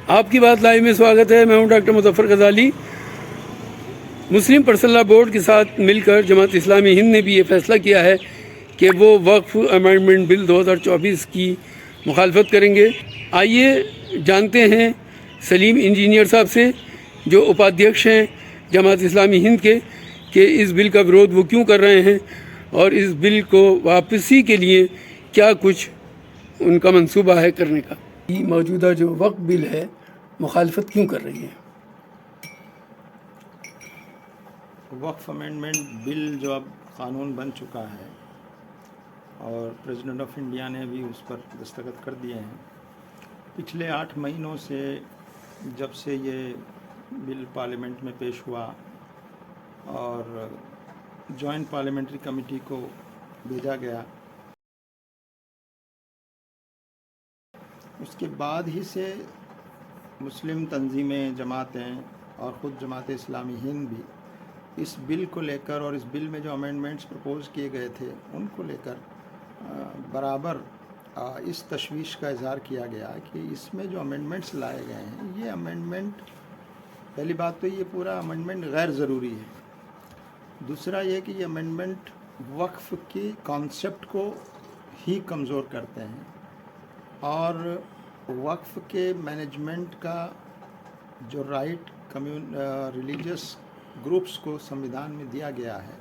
आपकी बात लाइव में स्वागत है। मैं हूं डॉक्टर मुजफ्फर गजाली। मुस्लिम पर्सनल बोर्ड के साथ मिलकर जमात इस्लामी हिंद ने भी ये फैसला किया है कि वो वक्फ अमेंडमेंट बिल 2024 की मुखालफत करेंगे। आइए जानते हैं सलीम इंजीनियर साहब से, जो उपाध्यक्ष हैं जमात इस्लामी हिंद के, कि इस बिल का विरोध वो क्यों कर रहे हैं और इस बिल को वापसी के लिए क्या कुछ उनका मंसूबा है करने का। मौजूदा जो वक्फ बिल है मुखालफत क्यों कर रही है? वक्फ अमेंडमेंट बिल जो अब कानून बन चुका है और प्रेसिडेंट ऑफ इंडिया ने भी उस पर दस्तखत कर दिए हैं। पिछले 8 महीनों से जब से ये बिल पार्लियामेंट में पेश हुआ और जॉइंट पार्लियामेंट्री कमेटी को भेजा गया, उसके बाद ही से मुस्लिम तंजीमें, जमातें और ख़ुद जमात इस्लामी हिंद भी इस बिल को लेकर और इस बिल में जो अमेंडमेंट्स प्रपोज किए गए थे उनको लेकर बराबर इस तशवीश का इजहार किया गया कि इसमें जो अमेंडमेंट्स लाए गए हैं, ये अमेंडमेंट, पहली बात तो ये पूरा अमेंडमेंट गैर ज़रूरी है। दूसरा ये कि ये अमेंडमेंट वक्फ़ की कॉन्सेप्ट को ही कमज़ोर करते हैं और वक्फ़ के मैनेजमेंट का जो राइट रिलीजियस ग्रुप्स को संविधान में दिया गया है,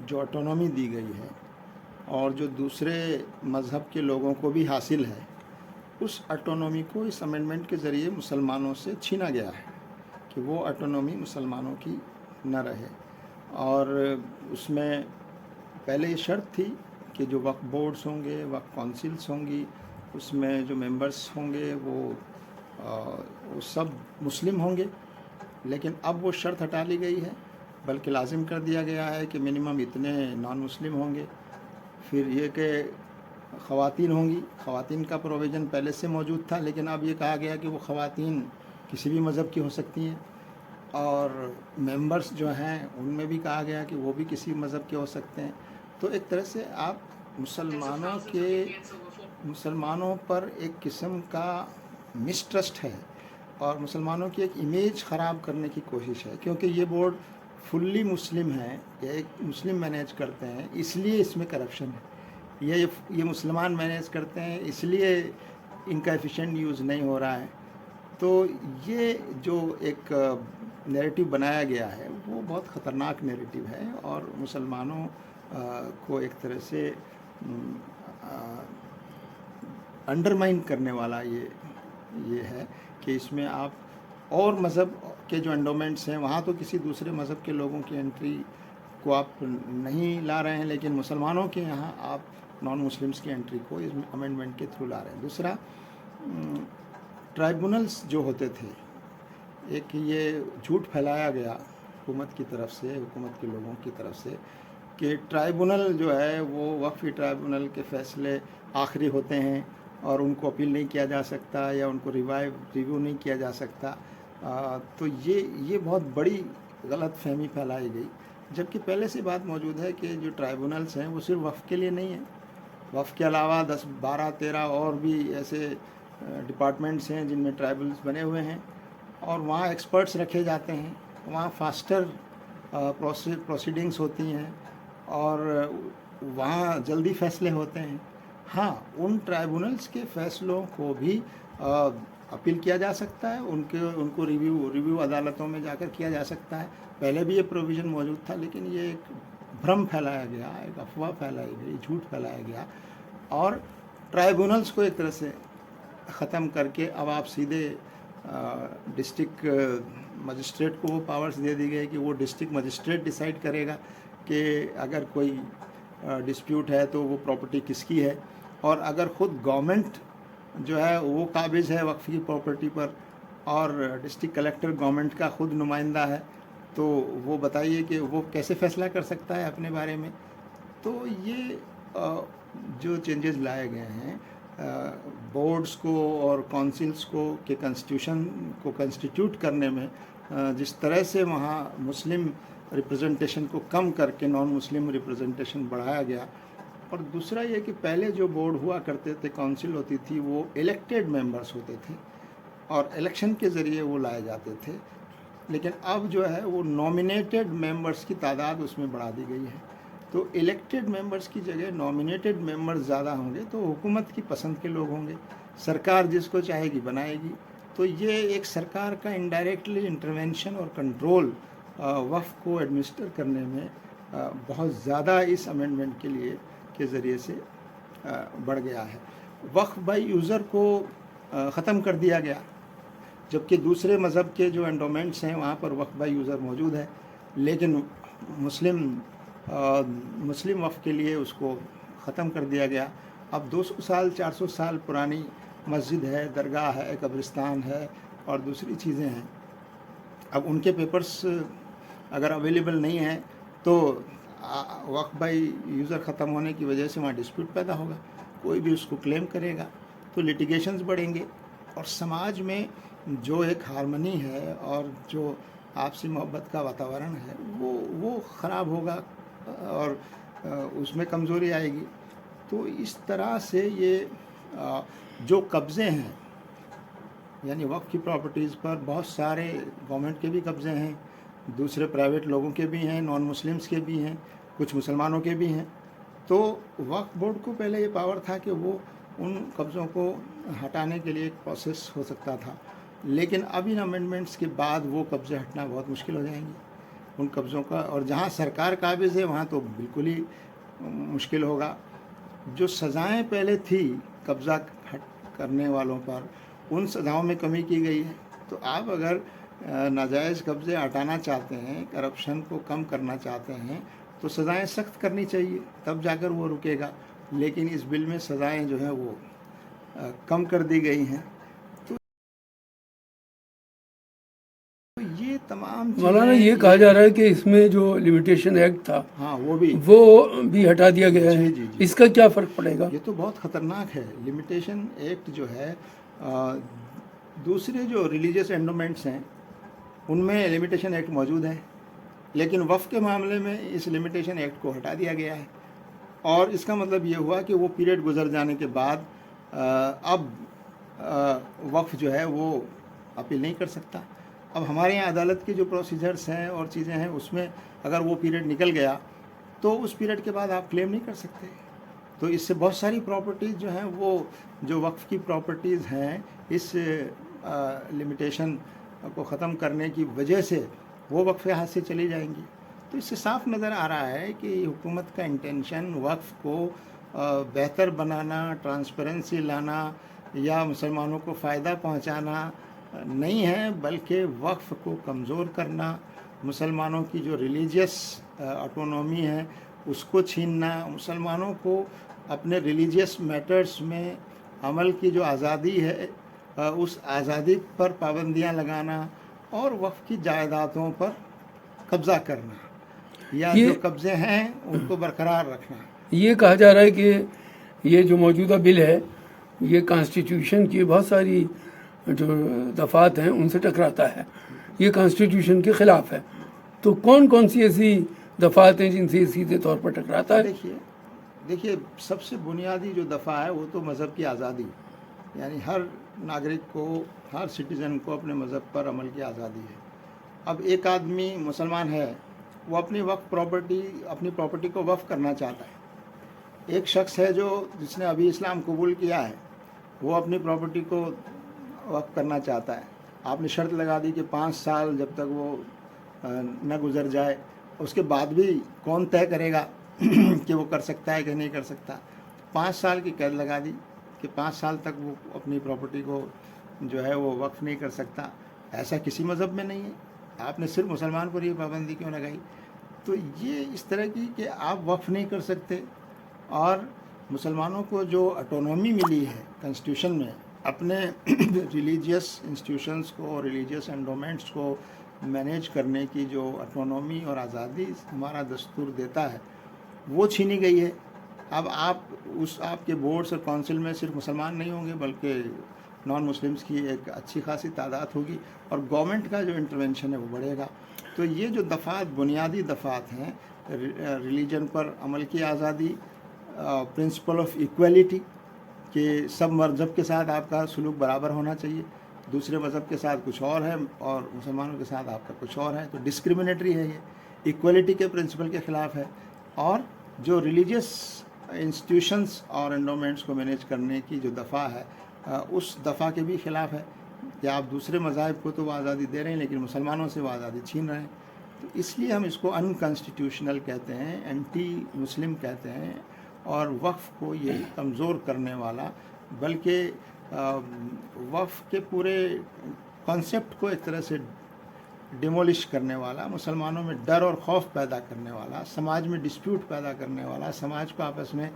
जो ऑटोनॉमी दी गई है और जो दूसरे मज़हब के लोगों को भी हासिल है, उस ऑटोनॉमी को इस अमेंडमेंट के ज़रिए मुसलमानों से छीना गया है कि वो ऑटोनॉमी मुसलमानों की न रहे। और उसमें पहले ये शर्त थी कि जो वक्फ बोर्ड्स होंगे, वक्फ काउंसिल्स होंगी, उसमें जो मेंबर्स होंगे वो सब मुस्लिम होंगे, लेकिन अब वो शर्त हटा ली गई है, बल्कि लाजिम कर दिया गया है कि मिनिमम इतने नॉन मुस्लिम होंगे। फिर ये कि ख़वातीन होंगी, ख़वातीन का प्रोविज़न पहले से मौजूद था, लेकिन अब ये कहा गया कि वो ख़वातीन किसी भी मज़हब की हो सकती हैं। और मेंबर्स जो हैं उनमें भी कहा गया कि वो भी किसी मज़हब के हो सकते हैं। तो एक तरह से आप मुसलमानों पर एक किस्म का मिसट्रस्ट है और मुसलमानों की एक इमेज ख़राब करने की कोशिश है, क्योंकि ये बोर्ड फुल्ली मुस्लिम है, ये मुस्लिम मैनेज करते हैं, इसलिए इसमें करप्शन है। ये मुसलमान मैनेज करते हैं, इसलिए इनका एफिशिएंट यूज़ नहीं हो रहा है। तो ये जो एक नैरेटिव बनाया गया है वो बहुत ख़तरनाक नैरेटिव है और मुसलमानों को एक तरह से अंडरमाइन करने वाला ये है कि इसमें आप और मज़हब के जो एंडोमेंट्स हैं वहाँ तो किसी दूसरे मज़हब के लोगों की एंट्री को आप नहीं ला रहे हैं, लेकिन मुसलमानों के यहाँ आप नॉन मुस्लिम्स की एंट्री को इस अमेंडमेंट के थ्रू ला रहे हैं। दूसरा, ट्राइब्यूनल्स जो होते थे, एक ये झूठ फैलाया गया हुकूमत की तरफ से, हुकूमत के लोगों की तरफ से, कि ट्राइब्यूनल जो है वो वक्फ़ी ट्राइब्यूनल के फ़ैसले आखिरी होते हैं और उनको अपील नहीं किया जा सकता या उनको रिव्यू नहीं किया जा सकता। तो ये बहुत बड़ी गलत फहमी फैलाई गई, जबकि पहले से बात मौजूद है कि जो ट्राइब्यूनल्स हैं वो सिर्फ वक्फ़ के लिए नहीं है। वक्फ़ के अलावा 10, 12, 13 और भी ऐसे डिपार्टमेंट्स हैं जिनमें ट्राइब्यूनल्स बने हुए हैं और वहाँ एक्सपर्ट्स रखे जाते हैं, वहाँ फास्टर प्रोसीडिंग्स होती हैं और वहाँ जल्दी फ़ैसले होते हैं। हाँ, उन ट्राइब्यूनल्स के फ़ैसलों को भी अपील किया जा सकता है, उनको रिव्यू अदालतों में जाकर किया जा सकता है। पहले भी ये प्रोविज़न मौजूद था, लेकिन ये एक भ्रम फैलाया गया, एक अफवाह फैलाई गई, झूठ फैलाया गया और ट्राइब्यूनल्स को एक तरह से ख़त्म करके अब आप सीधे डिस्ट्रिक्ट मजिस्ट्रेट को वो पावर्स दे दी गई कि वो डिस्ट्रिक्ट मजिस्ट्रेट डिसाइड करेगा कि अगर कोई डिस्प्यूट है तो वो प्रॉपर्टी किसकी है, और अगर ख़ुद गवर्नमेंट जो है वो काबिज़ है वक्फ़ की प्रॉपर्टी पर और डिस्ट्रिक्ट कलेक्टर गवर्नमेंट का ख़ुद नुमाइंदा है, तो वो बताइए कि वो कैसे फ़ैसला कर सकता है अपने बारे में। तो ये जो चेंजेस लाए गए हैं बोर्ड्स को और काउंसिल्स को के कॉन्स्टिट्यूशन को कंस्टिट्यूट करने में, जिस तरह से वहाँ मुस्लिम रिप्रेजेंटेशन को कम करके नॉन मुस्लिम रिप्रेजेंटेशन बढ़ाया गया, और दूसरा ये कि पहले जो बोर्ड हुआ करते थे, काउंसिल होती थी, वो इलेक्टेड मेंबर्स होते थे और इलेक्शन के ज़रिए वो लाए जाते थे। लेकिन अब जो है वो नॉमिनेटेड मेंबर्स की तादाद उसमें बढ़ा दी गई है। तो इलेक्टेड मेंबर्स की जगह नॉमिनेटेड मेंबर्स ज़्यादा होंगे तो हुकूमत की पसंद के लोग होंगे, सरकार जिसको चाहेगी बनाएगी। तो ये एक सरकार का इनडायरेक्टली इंटरवेंशन और कंट्रोल वक्फ को एडमिनिस्टर करने में बहुत ज़्यादा इस अमेंडमेंट के लिए के ज़रिए से बढ़ गया है। वक्फ बाय यूज़र को ख़त्म कर दिया गया, जबकि दूसरे मज़हब के जो एंडोमेंट्स हैं वहाँ पर वक्फ बाय यूज़र मौजूद है, लेकिन मुस्लिम वक्फ के लिए उसको ख़त्म कर दिया गया। अब 200 साल 400 साल पुरानी मस्जिद है, दरगाह है, कब्रिस्तान है और दूसरी चीज़ें हैं। अब उनके पेपर्स अगर अवेलेबल नहीं हैं तो वक्फ बाय यूज़र ख़त्म होने की वजह से वहाँ डिस्प्यूट पैदा होगा, कोई भी उसको क्लेम करेगा तो लिटिगेशंस बढ़ेंगे और समाज में जो एक हार्मनी है और जो आपसी मोहब्बत का वातावरण है वो ख़राब होगा और उसमें कमज़ोरी आएगी। तो इस तरह से ये जो कब्ज़े हैं, यानी वक्फ की प्रॉपर्टीज़ पर बहुत सारे गवर्नमेंट के भी कब्ज़े हैं, दूसरे प्राइवेट लोगों के भी हैं, नॉन मुस्लिम्स के भी हैं, कुछ मुसलमानों के भी हैं। तो वक्फ बोर्ड को पहले ये पावर था कि वो उन कब्ज़ों को हटाने के लिए एक प्रोसेस हो सकता था, लेकिन अब इन अमेंडमेंट्स के बाद वो कब्ज़े हटना बहुत मुश्किल हो जाएंगे उन कब्ज़ों का। और जहाँ सरकार काबिज़ है वहाँ तो बिल्कुल ही मुश्किल होगा। जो सज़ाएं पहले थी कब्ज़ा करने वालों पर, उन सज़ाओं में कमी की गई है। तो आप अगर नाजायज़ कब्ज़े हटाना चाहते हैं, करप्शन को कम करना चाहते हैं, तो सज़ाएं सख्त करनी चाहिए, तब जाकर वो रुकेगा। लेकिन इस बिल में सज़ाएं जो हैं वो कम कर दी गई हैं। तो ये तमाम मौलाना ये कहा जा रहा है कि इसमें जो लिमिटेशन एक्ट था हाँ वो भी हटा दिया गया है। जी। इसका क्या फ़र्क पड़ेगा? ये तो बहुत ख़तरनाक है। लिमिटेशन एक्ट जो है दूसरे जो रिलीजियस एंडोमेंट्स हैं उनमें लिमिटेशन एक्ट मौजूद है, लेकिन वक्फ के मामले में इस लिमिटेशन एक्ट को हटा दिया गया है। और इसका मतलब ये हुआ कि वो पीरियड गुजर जाने के बाद अब वक्फ जो है वो अपील नहीं कर सकता। अब हमारे यहाँ अदालत के जो प्रोसीजर्स हैं और चीज़ें हैं उसमें अगर वो पीरियड निकल गया तो उस पीरियड के बाद आप क्लेम नहीं कर सकते। तो इससे बहुत सारी प्रॉपर्टीज़ जो हैं वो जो वक्फ की प्रॉपर्टीज़ हैं इस लिमिटेशन को ख़त्म करने की वजह से वो वक्फ के हाथ से चली जाएंगी। तो इससे साफ नज़र आ रहा है कि हुकूमत का इंटेंशन वक्फ को बेहतर बनाना, ट्रांसपेरेंसी लाना या मुसलमानों को फ़ायदा पहुंचाना नहीं है, बल्कि वक्फ को कमज़ोर करना, मुसलमानों की जो रिलीजियस ऑटोनॉमी है उसको छीनना, मुसलमानों को अपने रिलीजियस मैटर्स में अमल की जो आज़ादी है उस आज़ादी पर पाबंदियां लगाना और वक्फ की जायदादों पर कब्ज़ा करना या जो कब्ज़े हैं उनको बरकरार रखना। ये कहा जा रहा है कि ये जो मौजूदा बिल है ये कॉन्स्टिट्यूशन की बहुत सारी जो दफ़ात हैं उनसे टकराता है, ये कॉन्स्टिट्यूशन के ख़िलाफ़ है। तो कौन कौन सी ऐसी दफ़ात हैं जिनसे सीधे तौर पर टकराता है? देखिए सबसे बुनियादी जो दफ़ा है वो तो मज़हब की आज़ादी, यानी हर नागरिक को, हर सिटीज़न को अपने मज़हब पर अमल की आज़ादी है। अब एक आदमी मुसलमान है, वो अपनी प्रॉपर्टी को वक्फ करना चाहता है। एक शख्स है जिसने अभी इस्लाम कबूल किया है, वो अपनी प्रॉपर्टी को वक्फ करना चाहता है। आपने शर्त लगा दी कि 5 साल जब तक वो न गुज़र जाए, उसके बाद भी कौन तय करेगा कि वो कर सकता है कि नहीं कर सकता। 5 साल की कैद लगा दी कि 5 साल तक वो अपनी प्रॉपर्टी को जो है वो वक्फ नहीं कर सकता। ऐसा किसी मज़हब में नहीं है, आपने सिर्फ मुसलमान पर ये पाबंदी क्यों लगाई? तो ये इस तरह की कि आप वक्फ नहीं कर सकते और मुसलमानों को जो ऑटोनॉमी मिली है कॉन्स्टिट्यूशन में अपने रिलीजियस इंस्टीट्यूशंस को, रिलीजियस एंडोमेंट्स को मैनेज करने की जो ऑटोनॉमी और आज़ादी हमारा दस्तूर देता है वो छीनी गई है। अब आपके बोर्ड्स और काउंसिल में सिर्फ मुसलमान नहीं होंगे बल्कि नॉन मुस्लिम्स की एक अच्छी खासी तादाद होगी और गवर्नमेंट का जो इंटरवेंशन है वो बढ़ेगा। तो ये जो दफ़ात, बुनियादी दफ़ात हैं, रिलीजन पर अमल की आज़ादी, प्रिंसिपल ऑफ इक्वलिटी कि सब मज़हब के साथ आपका सलूक बराबर होना चाहिए, दूसरे मज़हब के साथ कुछ और है और मुसलमानों के साथ आपका कुछ और है, तो डिस्क्रिमिनेटरी है, ये इक्वलिटी के प्रिंसिपल के ख़िलाफ़ है। और जो रिलीजियस इंस्टीट्यूशंस और एंडोमेंट्स को मैनेज करने की जो दफ़ा है, उस दफ़ा के भी ख़िलाफ़ है कि आप दूसरे मज़ाहिब को तो वो आज़ादी दे रहे हैं लेकिन मुसलमानों से वो आज़ादी छीन रहे हैं। तो इसलिए हम इसको अनकॉन्स्टिट्यूशनल कहते हैं, एंटी मुस्लिम कहते हैं, और वक्फ़ को ये कमज़ोर करने वाला, बल्कि वक्फ़ के पूरे कॉन्सेप्ट को एक तरह से डिमोलिश करने वाला, मुसलमानों में डर और खौफ पैदा करने वाला, समाज में डिस्प्यूट पैदा करने वाला, समाज को आपस में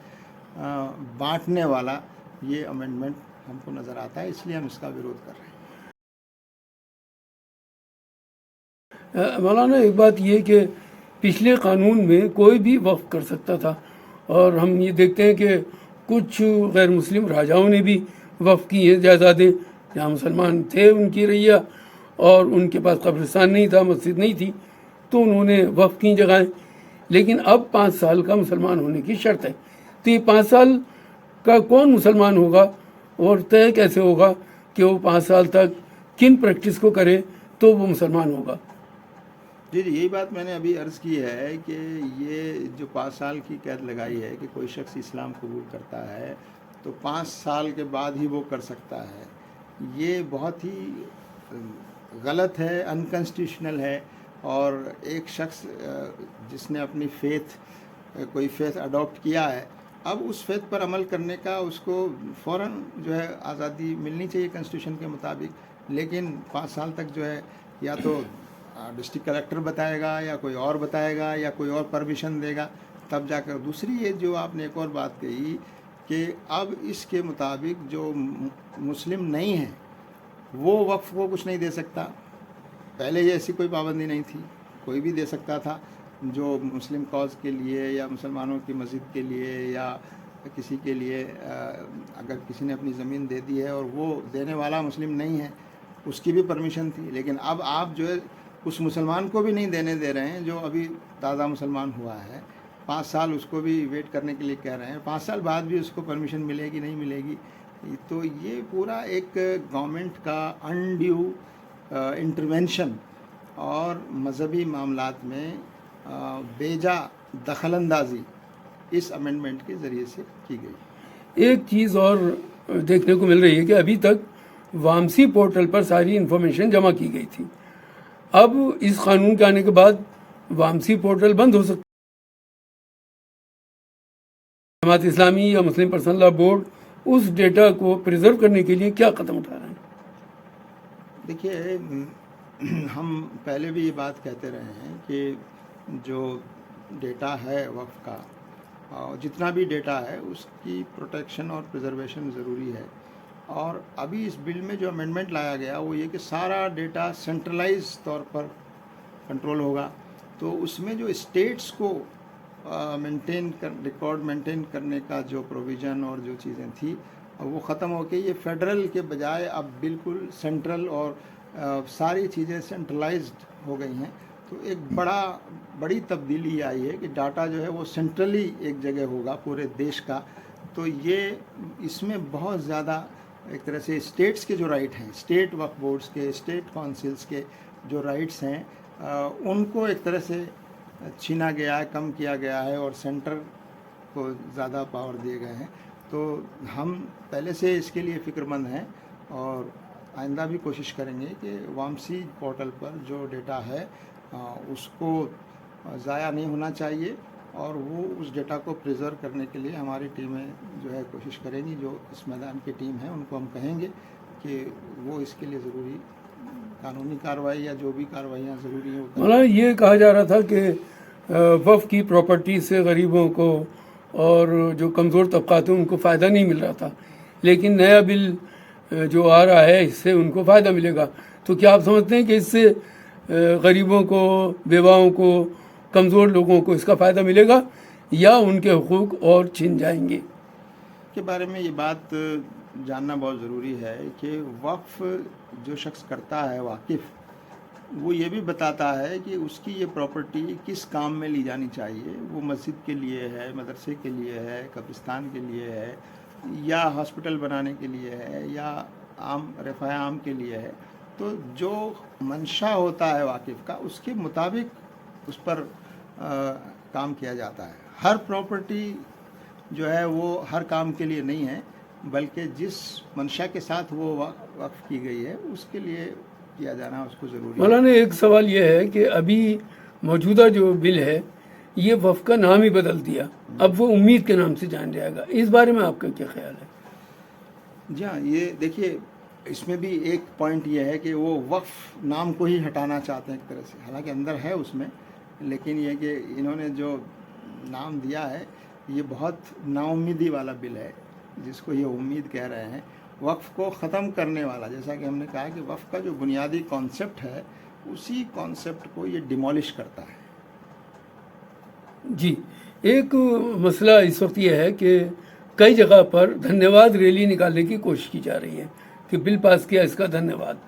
बांटने वाला ये अमेंडमेंट हमको नज़र आता है। इसलिए हम इसका विरोध कर रहे हैं। मौलाना, एक बात ये कि पिछले कानून में कोई भी वक्फ कर सकता था, और हम ये देखते हैं कि कुछ गैर मुस्लिम राजाओं ने भी वक्फ की है जायदादें, जहाँ मुसलमान थे उनकी रैया और उनके पास कब्रिस्तान नहीं था, मस्जिद नहीं थी, तो उन्होंने वक्फ की जगहें। लेकिन अब 5 साल का मुसलमान होने की शर्त है, तो ये 5 साल का कौन मुसलमान होगा और तय कैसे होगा कि वो 5 साल तक किन प्रैक्टिस को करे तो वो मुसलमान होगा? जी, यही बात मैंने अभी अर्ज़ की है कि ये जो 5 साल की कैद लगाई है कि कोई शख्स इस्लाम कबूल करता है तो 5 साल के बाद ही वो कर सकता है, ये बहुत ही गलत है, अनकॉन्स्टिट्यूशनल है। और एक शख्स जिसने अपनी कोई फेथ अडॉप्ट किया है, अब उस फेथ पर अमल करने का उसको फ़ौरन जो है आज़ादी मिलनी चाहिए कॉन्स्टिट्यूशन के मुताबिक। लेकिन 5 साल तक जो है या तो डिस्ट्रिक्ट कलेक्टर बताएगा या कोई और बताएगा या कोई और परमिशन देगा, तब जाकर। दूसरी ये जो आपने एक और बात कही कि अब इसके मुताबिक जो मुस्लिम नहीं है वो वक्फ को कुछ नहीं दे सकता। पहले ये ऐसी कोई पाबंदी नहीं थी, कोई भी दे सकता था जो मुस्लिम कॉज के लिए या मुसलमानों की मस्जिद के लिए या किसी के लिए, अगर किसी ने अपनी ज़मीन दे दी है और वो देने वाला मुस्लिम नहीं है, उसकी भी परमिशन थी। लेकिन अब आप जो है उस मुसलमान को भी नहीं देने दे रहे हैं जो अभी ताज़ा मुसलमान हुआ है, 5 साल उसको भी वेट करने के लिए कह रहे हैं, 5 साल बाद भी उसको परमिशन मिलेगी नहीं मिलेगी। तो ये पूरा एक गवर्नमेंट का अनड्यू इंटरवेंशन और मजहबी मामलात में बेजा दखलंदाजी इस अमेंडमेंट के ज़रिए से की गई। एक चीज़ और देखने को मिल रही है कि अभी तक वामसी पोर्टल पर सारी इन्फॉर्मेशन जमा की गई थी, अब इस कानून के आने के बाद वामसी पोर्टल बंद हो सकता है। जमात इस्लामी या मुस्लिम पर्सनल लॉ बोर्ड उस डेटा को प्रिजर्व करने के लिए क्या कदम उठा रहे हैं? देखिए, हम पहले भी ये बात कहते रहे हैं कि जो डेटा है वक्फ का, जितना भी डेटा है उसकी प्रोटेक्शन और प्रिजर्वेशन ज़रूरी है। और अभी इस बिल में जो अमेंडमेंट लाया गया वो ये कि सारा डेटा सेंट्रलाइज तौर पर कंट्रोल होगा, तो उसमें जो स्टेट्स को रिकॉर्ड मेंटेन करने का जो प्रोविज़न और जो चीज़ें थी वो ख़त्म हो के ये फेडरल के बजाय अब बिल्कुल सेंट्रल और सारी चीज़ें सेंट्रलाइज्ड हो गई हैं। तो एक बड़ी तब्दीली आई है कि डाटा जो है वो सेंट्रली एक जगह होगा पूरे देश का। तो ये इसमें बहुत ज़्यादा एक तरह से स्टेट्स के जो राइट हैं, स्टेट वक्फ बोर्ड्स के, स्टेट काउंसिल्स के जो राइट्स हैं, उनको एक तरह से छीना गया है, कम किया गया है और सेंटर को ज़्यादा पावर दिए गए हैं। तो हम पहले से इसके लिए फ़िक्रमंद हैं और आइंदा भी कोशिश करेंगे कि वामसी पोर्टल पर जो डेटा है उसको ज़ाया नहीं होना चाहिए और वो उस डेटा को प्रिजर्व करने के लिए हमारी टीमें जो है कोशिश करेंगी। जो इस मैदान की टीम है उनको हम कहेंगे कि वो इसके लिए ज़रूरी कानूनी कार्रवाई या जो भी कार्रवाइयाँ ज़रूरी हैं। मतलब ये कहा जा रहा था कि वक्फ की प्रॉपर्टी से गरीबों को और जो कमज़ोर तबकात हैं उनको फ़ायदा नहीं मिल रहा था, लेकिन नया बिल जो आ रहा है इससे उनको फ़ायदा मिलेगा। तो क्या आप समझते हैं कि इससे गरीबों को, बेवाओं को, कमज़ोर लोगों को इसका फ़ायदा मिलेगा या उनके हुकूक और छिन जाएंगे? के बारे में ये बात जानना बहुत ज़रूरी है कि वक्फ जो शख्स करता है वाकिफ़, वो ये भी बताता है कि उसकी ये प्रॉपर्टी किस काम में ली जानी चाहिए। वो मस्जिद के लिए है, मदरसे के लिए है, कब्रिस्तान के लिए है या हॉस्पिटल बनाने के लिए है या आम रफ़ा आम के लिए है, तो जो मंशा होता है वाकिफ़ का उसके मुताबिक उस पर काम किया जाता है। हर प्रॉपर्टी जो है वो हर काम के लिए नहीं है, बल्कि जिस मंशा के साथ वो वक्फ की गई है उसके लिए किया जाना उसको ज़रूरी है। मौलाना एक सवाल ये है कि अभी मौजूदा जो बिल है ये वक्फ का नाम ही बदल दिया, अब वो उम्मीद के नाम से जान जाएगा, इस बारे में आपका क्या ख्याल है? जी हाँ, ये देखिए इसमें भी एक पॉइंट ये है कि वो वक्फ नाम को ही हटाना चाहते हैं एक तरह से, हालांकि अंदर है उसमें, लेकिन ये कि इन्होंने जो नाम दिया है ये बहुत नाउम्मीदी वाला बिल है, जिसको ये उम्मीद कह रहे हैं, वक्फ को ख़त्म करने वाला। जैसा कि हमने कहा कि वक्फ का जो बुनियादी कॉन्सेप्ट है उसी कॉन्सेप्ट को ये डिमोलिश करता है। जी, एक मसला इस वक्त ये है कि कई जगह पर धन्यवाद रैली निकालने की कोशिश की जा रही है कि बिल पास किया इसका धन्यवाद,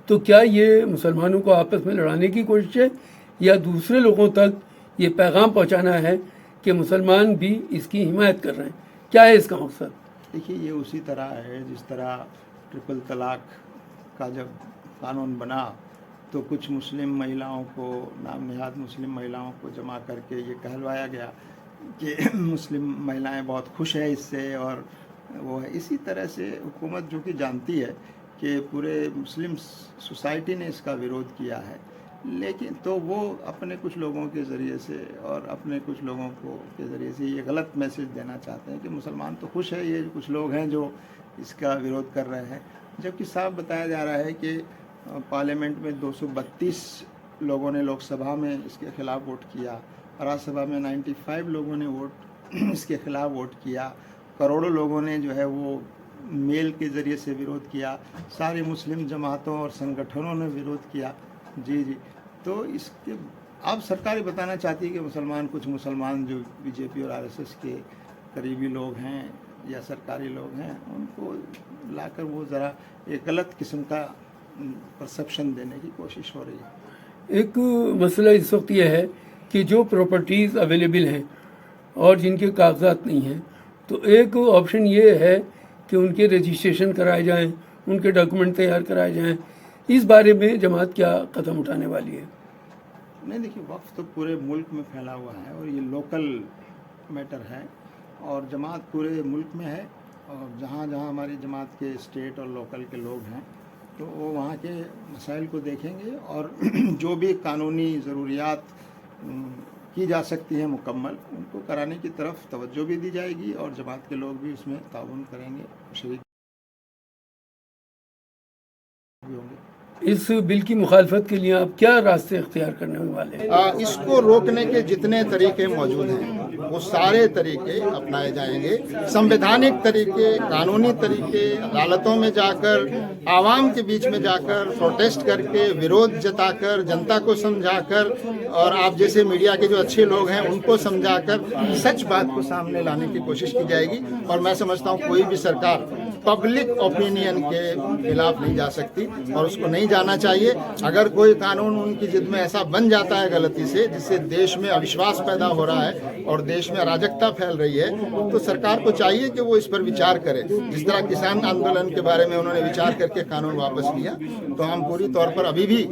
तो क्या ये मुसलमानों को आपस में लड़ाने की कोशिश है या दूसरे लोगों तक ये पैगाम पहुंचाना है कि मुसलमान भी इसकी हिमायत कर रहे हैं? क्या है इसका मकसद? देखिए ये उसी तरह है जिस तरह ट्रिपल तलाक का जब कानून बना तो कुछ मुस्लिम महिलाओं को, नाम नहाद मुस्लिम महिलाओं को जमा करके ये कहलवाया गया कि मुस्लिम महिलाएं बहुत खुश है इससे, और वो है। इसी तरह से हुकूमत जो कि जानती है कि पूरे मुस्लिम सोसाइटी ने इसका विरोध किया है, लेकिन तो वो अपने कुछ लोगों के ज़रिए से और अपने कुछ लोगों को के ज़रिए से ये गलत मैसेज देना चाहते हैं कि मुसलमान तो खुश है, ये कुछ लोग हैं जो इसका विरोध कर रहे हैं, जबकि साफ बताया जा रहा है कि पार्लियामेंट में 232 लोगों ने लोकसभा में इसके खिलाफ वोट किया, राज्यसभा में 95 लोगों ने वोट इसके खिलाफ वोट किया, करोड़ों लोगों ने जो है वो मेल के ज़रिए से विरोध किया, सारी मुस्लिम जमातों और संगठनों ने विरोध किया। जी जी, तो इसके अब सरकार ये बताना चाहती है कि मुसलमान, कुछ मुसलमान जो बीजेपी और आरएसएस के करीबी लोग हैं या सरकारी लोग हैं, उनको लाकर वो ज़रा एक गलत किस्म का परसेप्शन देने की कोशिश हो रही है। एक मसला इस वक्त यह है कि जो प्रॉपर्टीज़ अवेलेबल हैं और जिनके कागजात नहीं हैं, तो एक ऑप्शन ये है कि उनके रजिस्ट्रेशन कराए जाएं, उनके डॉक्यूमेंट तैयार कराए जाएं। इस बारे में जमात क्या कदम उठाने वाली है? नहीं, देखिए वक्फ तो पूरे मुल्क में फैला हुआ है और ये लोकल मैटर है, और जमात पूरे मुल्क में है, और जहाँ जहाँ हमारी जमात के स्टेट और लोकल के लोग हैं तो वो वहाँ के मसाइल को देखेंगे, और जो भी कानूनी ज़रूरियात की जा सकती है मुकम्मल, उनको कराने की तरफ तवज्जो भी दी जाएगी, और जमात के लोग भी उसमें ताउन करेंगे, शरीक भी होंगे। इस बिल की मुखालफत के लिए आप क्या रास्ते इख्तियार करने वाले हैं? इसको रोकने के जितने तरीके मौजूद हैं वो सारे तरीके अपनाए जाएंगे, संवैधानिक तरीके, कानूनी तरीके, अदालतों में जाकर, आवाम के बीच में जाकर, प्रोटेस्ट करके, विरोध जताकर, जनता को समझाकर, और आप जैसे मीडिया के जो अच्छे लोग हैं उनको समझाकर सच बात को सामने लाने की कोशिश की जाएगी। और मैं समझता हूँ कोई भी सरकार पब्लिक ओपिनियन के खिलाफ नहीं जा सकती और उसको नहीं जाना चाहिए। अगर कोई कानून उनकी जिद में ऐसा बन जाता है गलती से, जिससे देश में अविश्वास पैदा हो रहा है और देश में अराजकता फैल रही है, तो सरकार को चाहिए कि वो इस पर विचार करे। जिस तरह किसान आंदोलन के बारे में उन्होंने विचार करके कानून वापस लिया, तो हम पूरी तौर पर अभी भी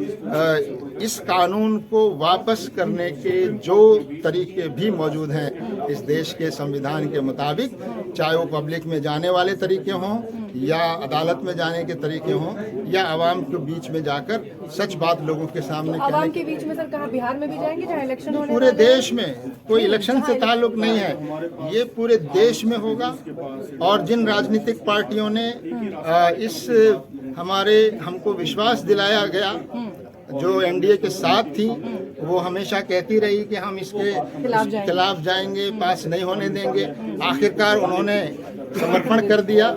इस कानून को वापस करने के जो तरीके भी मौजूद हैं इस देश के संविधान के मुताबिक, चाहे वो पब्लिक में जाने वाले तरीके हों या अदालत में जाने के तरीके हों या आवाम के बीच में जाकर सच बात लोगों के सामने आवाम के बीच में। सर कहाँ, बिहार में भी जाएंगे जहाँ इलेक्शन होने पूरे देश में, कोई इलेक्शन से ताल्लुक नहीं है, ये पूरे देश में होगा। और जिन राजनीतिक पार्टियों ने हमको विश्वास दिलाया गया, जो एनडीए के साथ थी, वो हमेशा कहती रही कि हम इसके खिलाफ जाएंगे, पास नहीं होने देंगे। आखिरकार उन्होंने समर्पण कर दिया,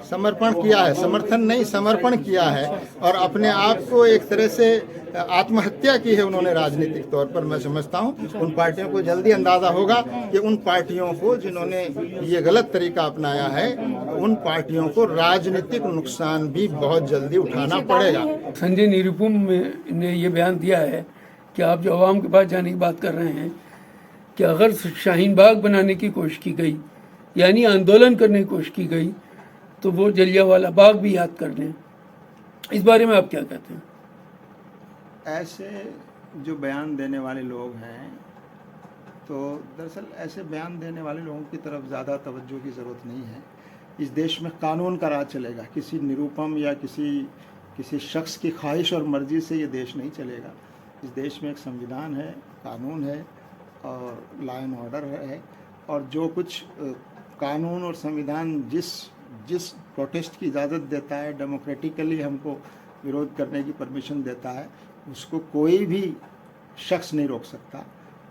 समर्पण किया है, समर्थन नहीं समर्पण किया है, और अपने आप को एक तरह से आत्महत्या की है उन्होंने राजनीतिक तौर पर। मैं समझता हूँ उन पार्टियों को जल्दी अंदाजा होगा कि उन पार्टियों को जिन्होंने ये गलत तरीका अपनाया है, उन पार्टियों को राजनीतिक नुकसान भी बहुत जल्दी उठाना पड़ेगा। संजय निरुपम ने ये बयान दिया है कि आप जो आवाम के पास जाने की बात कर रहे हैं कि अगर शाहीन बाग बनाने की कोशिश की गई, यानी आंदोलन करने की कोशिश की गई, तो वो जलियांवाला बाग भी याद कर लें। इस बारे में आप क्या कहते हैं? ऐसे जो बयान देने वाले लोग हैं, तो दरअसल ऐसे बयान देने वाले लोगों की तरफ ज़्यादा तवज्जो की ज़रूरत नहीं है। इस देश में कानून का राज चलेगा, किसी निरूपम या किसी शख्स की ख्वाहिश और मर्ज़ी से ये देश नहीं चलेगा। इस देश में एक संविधान है, कानून है और लॉ एंड ऑर्डर है, और जो कुछ कानून और संविधान जिस प्रोटेस्ट की इजाज़त देता है, डेमोक्रेटिकली हमको विरोध करने की परमिशन देता है, उसको कोई भी शख्स नहीं रोक सकता।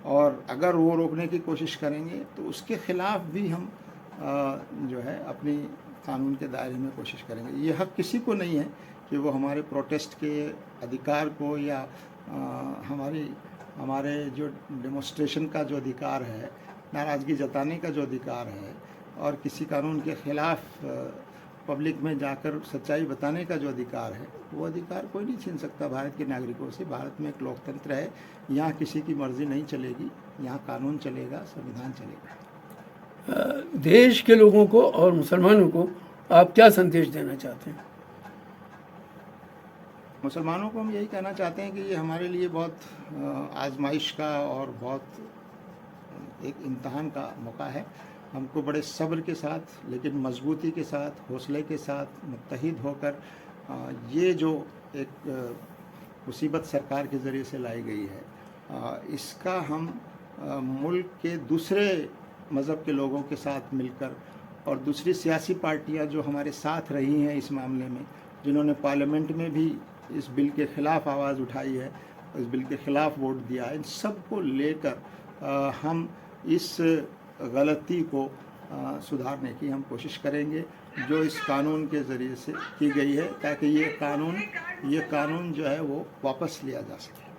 और अगर वो रोकने की कोशिश करेंगे तो उसके ख़िलाफ़ भी हम जो है अपनी कानून के दायरे में कोशिश करेंगे। ये हक़ किसी को नहीं है कि वो हमारे प्रोटेस्ट के अधिकार को या हमारे जो डेमोस्ट्रेशन का जो अधिकार है, नाराज़गी जताने का जो अधिकार है, और किसी कानून के ख़िलाफ़ पब्लिक में जाकर सच्चाई बताने का जो अधिकार है, वो अधिकार कोई नहीं छीन सकता भारत के नागरिकों से। भारत में एक लोकतंत्र है, यहाँ किसी की मर्ज़ी नहीं चलेगी, यहाँ कानून चलेगा, संविधान चलेगा। देश के लोगों को और मुसलमानों को आप क्या संदेश देना चाहते हैं? मुसलमानों को हम यही कहना चाहते हैं कि ये हमारे लिए बहुत आजमाइश का और बहुत एक इम्तहान का मौका है। हमको बड़े सब्र के साथ, लेकिन मजबूती के साथ, हौसले के साथ मुत्तहिद होकर ये जो एक मुसीबत सरकार के ज़रिए से लाई गई है, इसका हम मुल्क के दूसरे मज़हब के लोगों के साथ मिलकर और दूसरी सियासी पार्टियां जो हमारे साथ रही हैं इस मामले में, जिन्होंने पार्लियामेंट में भी इस बिल के ख़िलाफ़ आवाज़ उठाई है, इस बिल के ख़िलाफ़ वोट दिया है, इन सब को लेकर हम इस गलती को सुधारने की हम कोशिश करेंगे जो इस कानून के ज़रिए से की गई है, ताकि ये कानून जो है वो वापस लिया जा सके।